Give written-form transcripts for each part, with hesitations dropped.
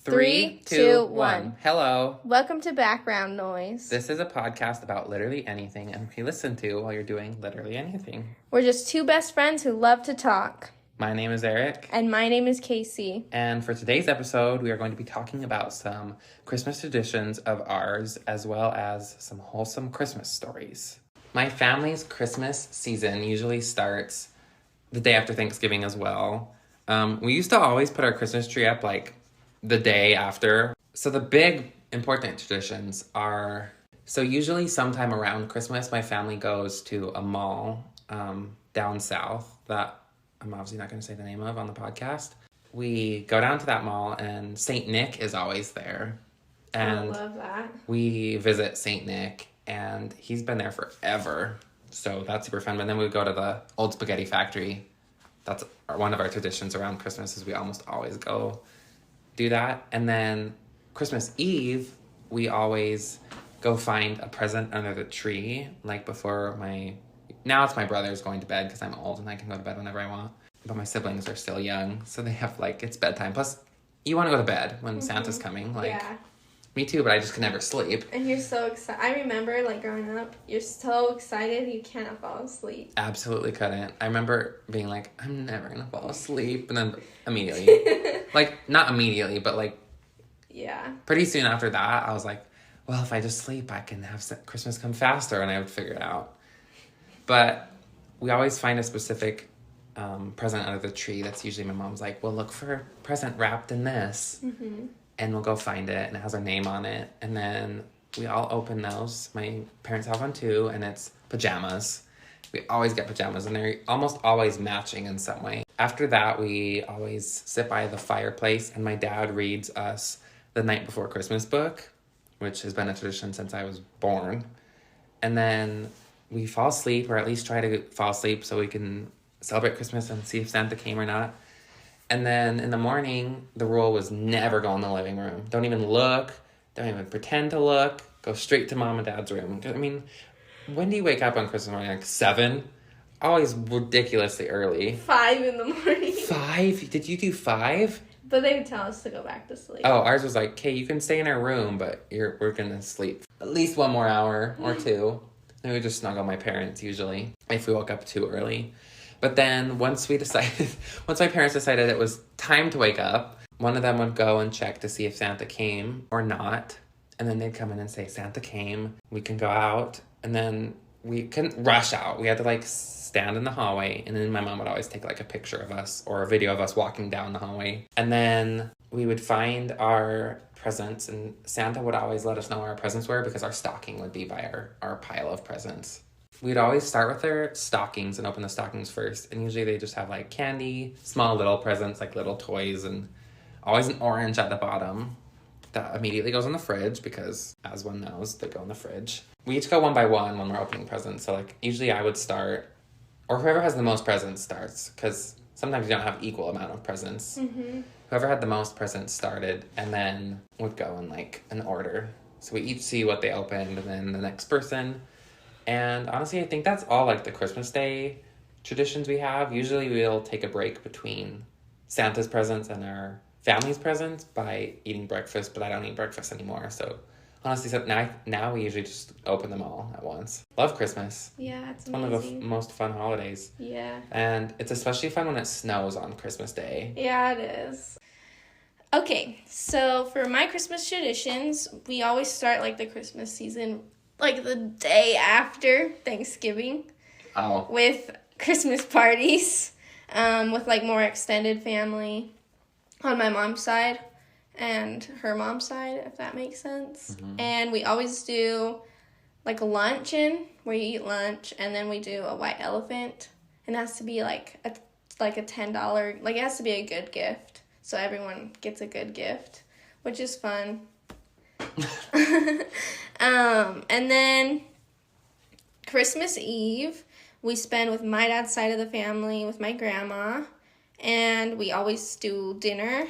Three, two, one. Hello. Welcome to Background Noise. This is a podcast about literally anything, and we listen to while you're doing literally anything. We're just two best friends who love to talk. My name is Eric. And my name is Casey. And for today's episode, we are going to be talking about some Christmas traditions of ours, as well as some wholesome Christmas stories. My family's Christmas season usually starts the day after Thanksgiving as well. We used to always put our Christmas tree up like the day after. So the big important traditions are, so usually sometime around Christmas, my family goes to a mall down south that I'm obviously not going to say the name of on the podcast. We go down to that mall and St. Nick is always there. And I love that. We visit St. Nick and he's been there forever. So that's super fun. But then we would go to the old spaghetti factory. That's one of our traditions around Christmas is we almost always go do that. And then Christmas Eve, we always go find a present under the tree. Like before now it's my brother's going to bed because I'm old and I can go to bed whenever I want. But my siblings are still young, so they have it's bedtime. Plus, you want to go to bed when Santa's coming. Yeah. Me too, but I just can never sleep. And you're so excited. I remember, growing up, you're so excited you can't fall asleep. Absolutely couldn't. I remember being like, I'm never going to fall asleep. And then immediately. Not immediately, but yeah. Pretty soon after that, I was like, well, if I just sleep, I can have Christmas come faster. And I would figure it out. But we always find a specific present under the tree. That's usually my mom's like, well, look for a present wrapped in this. Mm-hmm. And we'll go find it, and it has our name on it. And then we all open those. My parents have one too, and it's pajamas. We always get pajamas, and they're almost always matching in some way. After that, we always sit by the fireplace, and my dad reads us the Night Before Christmas book, which has been a tradition since I was born. And then we fall asleep, or at least try to fall asleep so we can celebrate Christmas and see if Santa came or not. And then in the morning, the rule was never go in the living room. Don't even look. Don't even pretend to look. Go straight to mom and dad's room. I mean, when do you wake up on Christmas morning? 7? Always ridiculously early. 5 in the morning. 5? Did you do 5? But they would tell us to go back to sleep. Oh, ours was like, okay, you can stay in our room, but we're going to sleep at least 1 more hour or 2. And we would just snuggle my parents usually if we woke up too early. But then once my parents decided it was time to wake up, one of them would go and check to see if Santa came or not. And then they'd come in and say, Santa came, we can go out. And then we couldn't rush out. We had to stand in the hallway. And then my mom would always take a picture of us or a video of us walking down the hallway. And then we would find our presents, and Santa would always let us know where our presents were because our stocking would be by our pile of presents. We'd always start with their stockings and open the stockings first. And usually they just have candy, small little presents, little toys, and always an orange at the bottom that immediately goes in the fridge because, as one knows, they go in the fridge. We each go one by one when we're opening presents. So usually I would start, or whoever has the most presents starts, because sometimes you don't have equal amount of presents. Mm-hmm. Whoever had the most presents started and then would go in an order. So we each see what they opened and then the next person. And honestly, I think that's all the Christmas Day traditions we have. Usually we'll take a break between Santa's presents and our family's presents by eating breakfast, but I don't eat breakfast anymore. So honestly, now we usually just open them all at once. Love Christmas. Yeah, it's one of the most fun holidays. Yeah. And it's especially fun when it snows on Christmas Day. Yeah, it is. Okay, so for my Christmas traditions, we always start the Christmas season the day after Thanksgiving. Oh. With Christmas parties, with more extended family on my mom's side and her mom's side, if that makes sense. Mm-hmm. And we always do a luncheon where you eat lunch, and then we do a white elephant, and it has to be a $10, it has to be a good gift, so everyone gets a good gift, which is fun. And then Christmas Eve, we spend with my dad's side of the family with my grandma, and we always do dinner,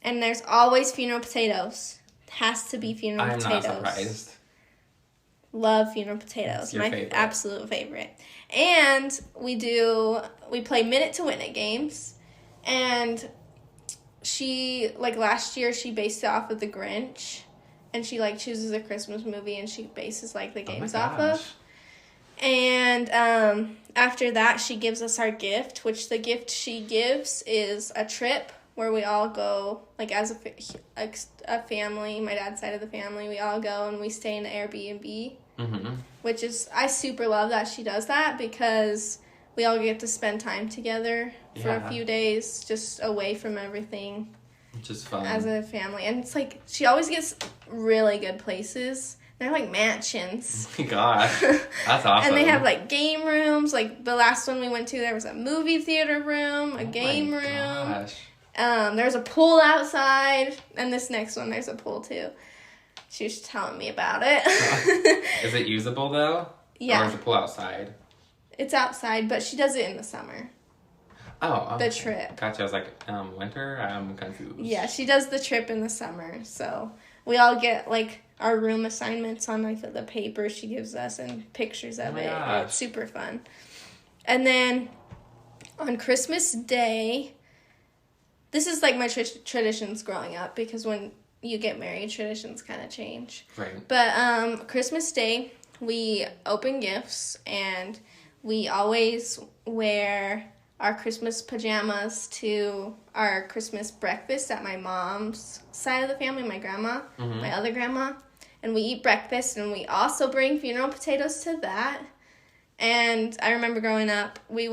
and there's always funeral potatoes. It has to be funeral potatoes. I'm not surprised. Love funeral potatoes. It's your favorite. Absolute favorite. And we play minute to win it games, and she, like, last year, she based it off of The Grinch. And she, like, chooses a Christmas movie and she bases, like, the games off of. And after that, she gives us our gift, which the gift she gives is a trip where we all go, like, as a family, my dad's side of the family, we all go and we stay in an Airbnb, which is, I super love that she does that because we all get to spend time together for a few days, just away from everything. Which is fun. As a family. And it's, like, she always gets really good places. They're like mansions. Oh my gosh. That's awesome. And they have like game rooms. Like the last one we went to, there was a movie theater room, a game room. Gosh. There's a pool outside. And this next one, there's a pool too. She was telling me about it. Is it usable though? Yeah. Or is the pool outside? It's outside, but she does it in the summer. Oh, okay. The trip. Gotcha. I was like, winter? I'm confused. Yeah, she does the trip in the summer. So we all get like our room assignments on like the paper she gives us and pictures of it. Gosh. It's super fun. And then on Christmas Day, this is like my traditions growing up because when you get married, traditions kind of change. Right. But Christmas Day, we open gifts and we always wear our Christmas pajamas to our Christmas breakfast at my mom's side of the family, my grandma, my other grandma. And we eat breakfast, and we also bring funeral potatoes to that. And I remember growing up, we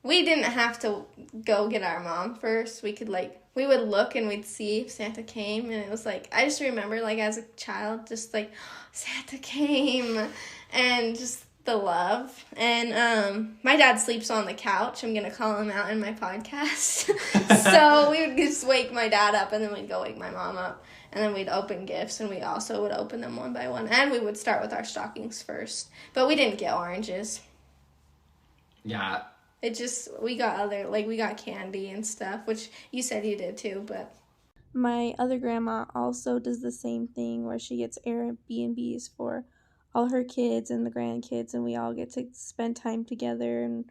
didn't have to go get our mom first. We would look and we'd see if Santa came. And it was like, I just remember, like, as a child, just like, Santa came. And just the love. And my dad sleeps on the couch. I'm going to call him out in my podcast. So we would just wake my dad up, and then we'd go wake my mom up. And then we'd open gifts, and we also would open them one by one. And we would start with our stockings first. But we didn't get oranges. Yeah. We got candy and stuff, which you said you did too, but. My other grandma also does the same thing where she gets Airbnbs for all her kids and the grandkids, and we all get to spend time together.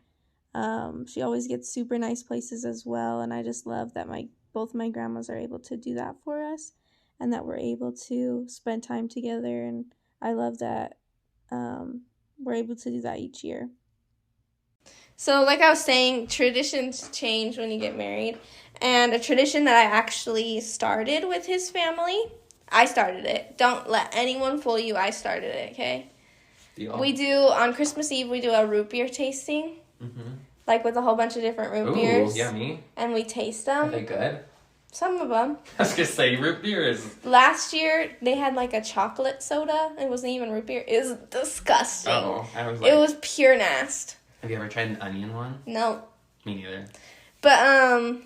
And she always gets super nice places as well. And I just love that both my grandmas are able to do that for us. And that we're able to spend time together, and I love that we're able to do that each year. So like I was saying, traditions change when you get married, and a tradition that I actually started with his family, I started it. Don't let anyone fool you, I started it, okay? Deal. We do, on Christmas Eve, we do a root beer tasting, like with a whole bunch of different root beers. Ooh, yummy. And we taste them. Are they good? Some of them. I was going to say, root beer is... Last year, they had, like, a chocolate soda. It wasn't even root beer. It was disgusting. Oh, I was like... It was pure nasty. Have you ever tried an onion one? No. Me neither. But,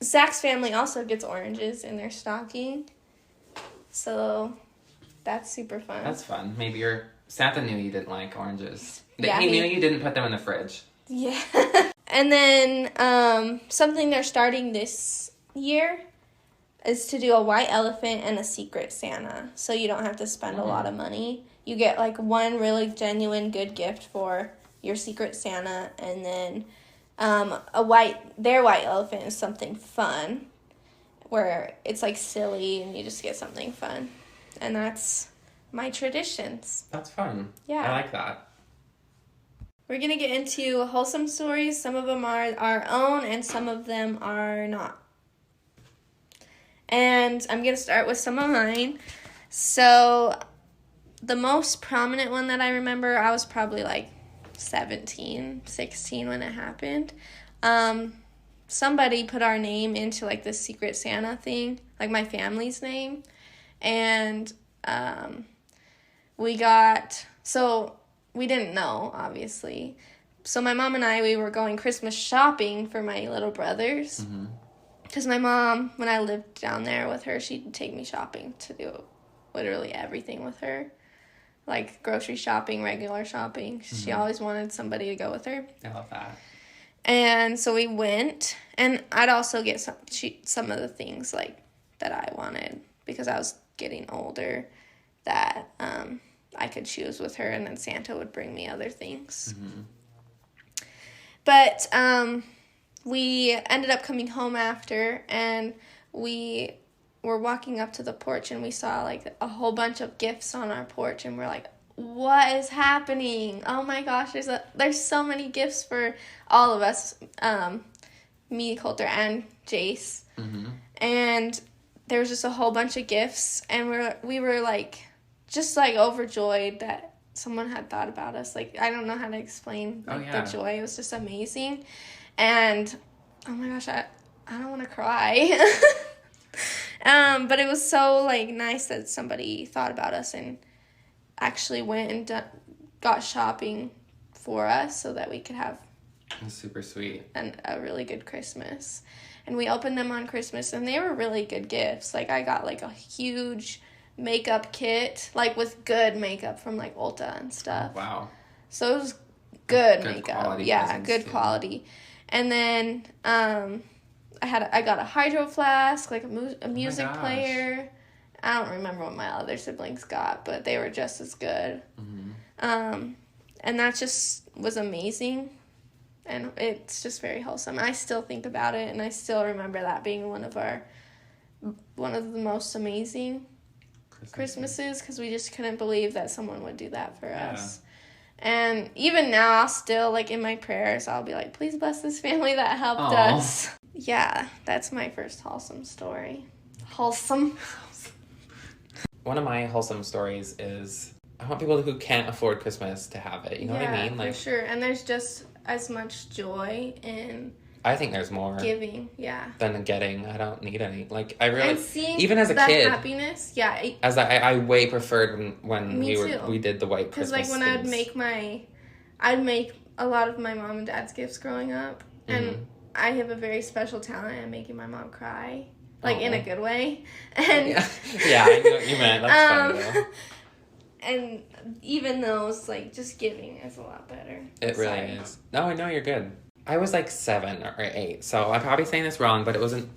Zach's family also gets oranges in their stocking. So, that's super fun. That's fun. Maybe Santa knew you didn't like oranges. Yeah, he knew you didn't put them in the fridge. Yeah. And then, something they're starting this year is to do a white elephant and a secret Santa. So you don't have to spend a lot of money. You get like one really genuine good gift for your secret Santa, and then their white elephant is something fun where it's like silly and you just get something fun. And that's my traditions. That's fun. Yeah. I like that. We're going to get into wholesome stories. Some of them are our own and some of them are not. And I'm going to start with some of mine. So the most prominent one that I remember, I was probably like 17, 16 when it happened. Somebody put our name into like this secret Santa thing, like my family's name. And we didn't know, obviously. So my mom and we were going Christmas shopping for my little brothers. Because my mom, when I lived down there with her, she'd take me shopping to do literally everything with her. Like grocery shopping, regular shopping. She always wanted somebody to go with her. I love that. And so we went. And I'd also get some of the things like that I wanted. Because I was getting older that I could choose with her. And then Santa would bring me other things. But we ended up coming home after, and we were walking up to the porch, and we saw like a whole bunch of gifts on our porch, and we're like, what is happening? Oh my gosh, there's so many gifts for all of us, me, Coulter, and Jace. Mm-hmm. And there was just a whole bunch of gifts, and we were like just like overjoyed that someone had thought about us. Like, I don't know how to explain the joy. It was just amazing. And oh my gosh, I don't want to cry. But it was so like nice that somebody thought about us and actually went and got shopping for us so that we could have super sweet and a really good Christmas. And we opened them on Christmas, and they were really good gifts. Like, I got like a huge makeup kit, like with good makeup from like Ulta and stuff. Wow. So it was good makeup. Yeah, good too. Quality. And then I got a hydro flask, like a music player. I don't remember what my other siblings got, but they were just as good. Mm-hmm. And that just was amazing. And it's just very wholesome. I still think about it, and I still remember that being one of the most amazing Christmases, because we just couldn't believe that someone would do that for us. And even now, I'll still, like, in my prayers, I'll be like, please bless this family that helped us. Yeah, that's my first wholesome story. Wholesome. One of my wholesome stories is I want people who can't afford Christmas to have it. You know what I mean? Like, for sure. And there's just as much joy in I think there's more giving, than getting. I don't need any. Like, I really, and seeing even as a kid, happiness, as I way preferred when we did the white Christmas. Because like when I'd make a lot of my mom and dad's gifts growing up, and I have a very special talent at making my mom cry, like in a good way. And yeah, I know what you meant. That's funny though. And even those, like, just giving is a lot better. It really is. No, I know you're good. I was like 7 or 8, so I'm probably saying this wrong, but it was an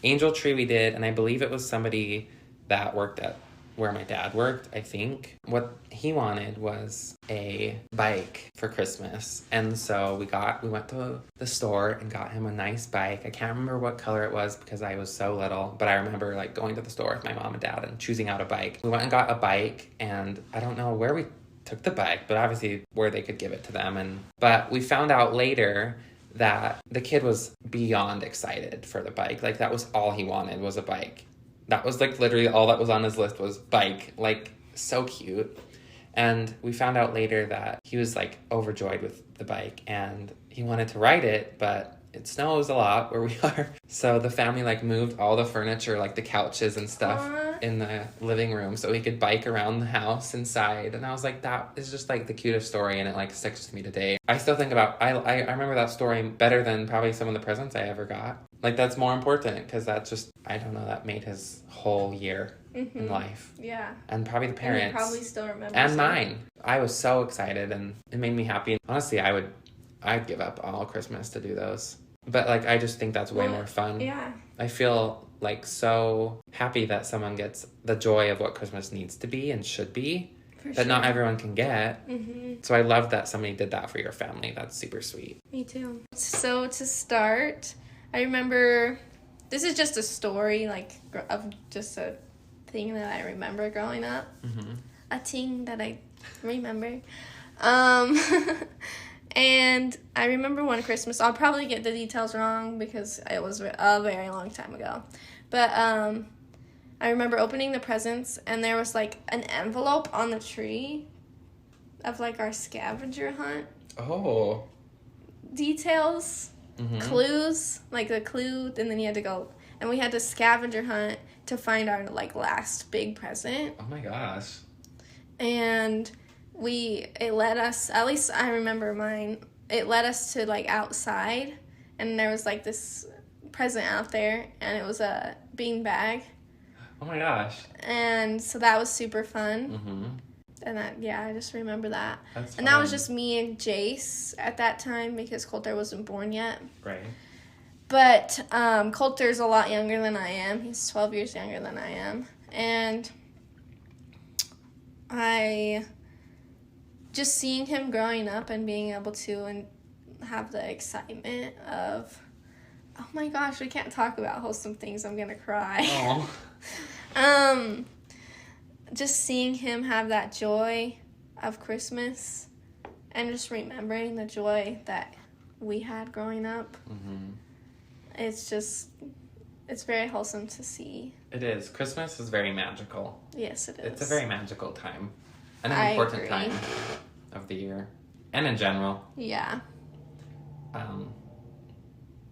angel tree we did, and I believe it was somebody that worked at where my dad worked, I think. What he wanted was a bike for Christmas, and so we went to the store and got him a nice bike. I can't remember what color it was because I was so little, but I remember like going to the store with my mom and dad and choosing out a bike. We went and got a bike, and I don't know where we took the bike, but obviously where they could give it to them. But we found out later that the kid was beyond excited for the bike. Like, that was all he wanted, was a bike. That was like literally all that was on his list was bike. Like, so cute. And we found out later that he was like overjoyed with the bike and he wanted to ride it, but it snows a lot where we are. So the family like moved all the furniture, like the couches and stuff, in the living room so he could bike around the house inside. And I was like, that is just like the cutest story, and it like sticks to me today. I still think about, I remember that story better than probably some of the presents I ever got. Like, that's more important because that's just, I don't know, that made his whole year in life. Yeah. And probably the parents. And he probably still remembers. And mine. I was so excited, and it made me happy. And honestly, I'd give up all Christmas to do those. But like, I just think that's way more fun. Yeah. I feel like so happy that someone gets the joy of what Christmas needs to be and should be. That not everyone can get. So I love that somebody did that for your family. That's super sweet. Me too. So to start, I remember, this is just a story, like, of just a thing that I remember growing up. A thing that I remember. And I remember one Christmas, I'll probably get the details wrong because it was a very long time ago. But I remember opening the presents, and there was like an envelope on the tree of like our scavenger hunt. Oh. Details, clues, like the clue, and then you had to go, and we had to scavenger hunt to find our like last big present. Oh my gosh. And it led us, at least I remember mine, it led us to like outside, and there was like this present out there, and it was a bean bag. Oh my gosh. And so that was super fun. And I just remember that. That's fun. And that was just me and Jace at that time because Coulter wasn't born yet. Right. But Coulter's a lot younger than I am. He's 12 years younger than I am. And just seeing him growing up and being able to have the excitement of, oh my gosh, we can't talk about wholesome things. I'm going to cry. Just seeing him have that joy of Christmas and just remembering the joy that we had growing up. Mm-hmm. It's very wholesome to see. It is. Christmas is very magical. Yes, it is. It's a very magical time. An important time of the year. And in general. Yeah.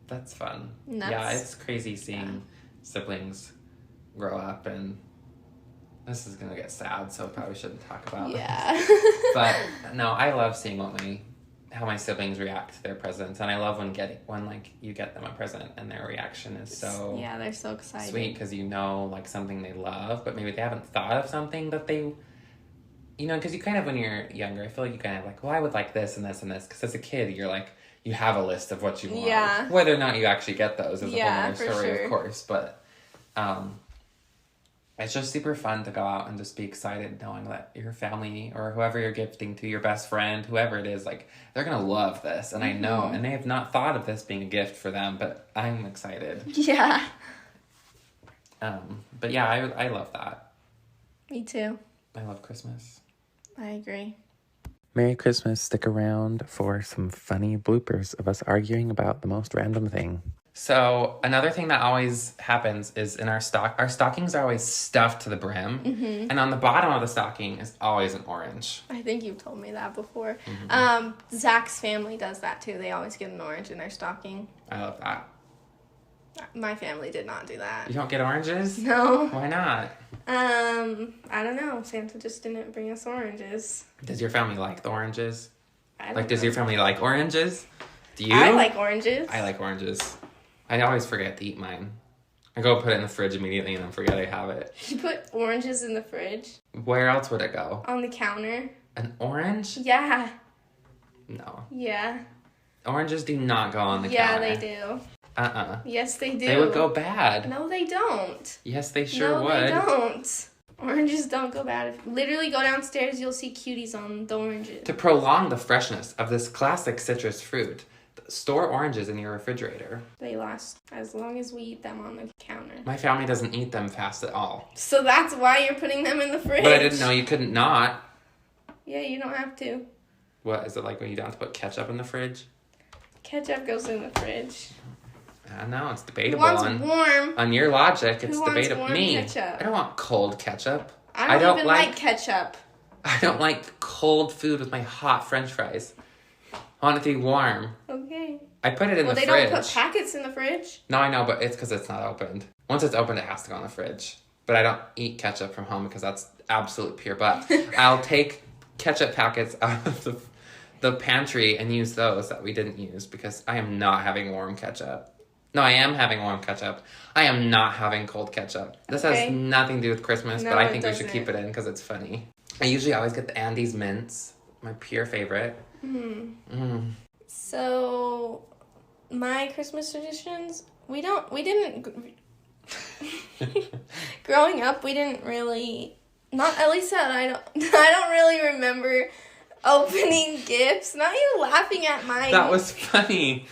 That's fun. Yeah, it's crazy seeing siblings grow up, and this is going to get sad, so I probably shouldn't talk about it. Yeah. But, no, I love seeing how my siblings react to their presents, and I love when you get them a present and their reaction is so they're so excited, sweet, because like something they love, but maybe they haven't thought of something that they, because you kind of, when you're younger, I feel like you kind of like, well, I would like this and this and this, because as a kid you're like, you have a list of what you want, whether or not you actually get those is a whole other story, of course, but it's just super fun to go out and just be excited knowing that your family or whoever you're gifting to, your best friend, whoever it is, like, they're going to love this. And I know, and they have not thought of this being a gift for them, but I'm excited. Yeah. But yeah, I love that. Me too. I love Christmas. I agree. Merry Christmas. Stick around for some funny bloopers of us arguing about the most random thing. So another thing that always happens is in our stockings are always stuffed to the brim. Mm-hmm. And on the bottom of the stocking is always an orange. I think you've told me that before. Mm-hmm. Zach's family does that too. They always get an orange in their stocking. I love that. My family did not do that. You don't get oranges? No. Why not? I don't know. Santa just didn't bring us oranges. Does your family like the oranges? Does your family like oranges? Do you? I like oranges. I like oranges. I always forget to eat mine. I go put it in the fridge immediately and then forget I have it. You put oranges in the fridge? Where else would it go? On the counter. An orange? Yeah. No. Yeah. Oranges do not go on the counter. Yeah, they do. Yes, they do. They would go bad. No, they don't. Yes, they sure would. No, they don't. Oranges don't go bad. Literally go downstairs, you'll see cuties on the oranges. To prolong the freshness of this classic citrus fruit, store oranges in your refrigerator. They last as long as we eat them on the counter. My family doesn't eat them fast at all. So that's why you're putting them in the fridge. But I didn't know you couldn't not. Yeah, you don't have to. What, is it like when you don't have to put ketchup in the fridge? Ketchup goes in the fridge. I know, it's debatable. Who wants warm? On your logic, it's Who debatable. Wants warm ketchup? I don't want cold ketchup. I don't even like ketchup. I don't like cold food with my hot French fries. I want it to be warm. Okay. I put it in the fridge. Well, they don't put packets in the fridge. No, I know, but it's because it's not opened. Once it's opened, it has to go in the fridge. But I don't eat ketchup from home because that's absolute pure butt. I'll take ketchup packets out of the pantry and use those that we didn't use because I am not having warm ketchup. No, I am having warm ketchup. I am not having cold ketchup. This has nothing to do with Christmas, but I think we should keep it in because it's funny. I usually always get the Andes mints, my pure favorite. So, my Christmas traditions, we didn't, growing up, we didn't really, not, at least that I don't really remember opening gifts. Not you laughing at mine. That was funny.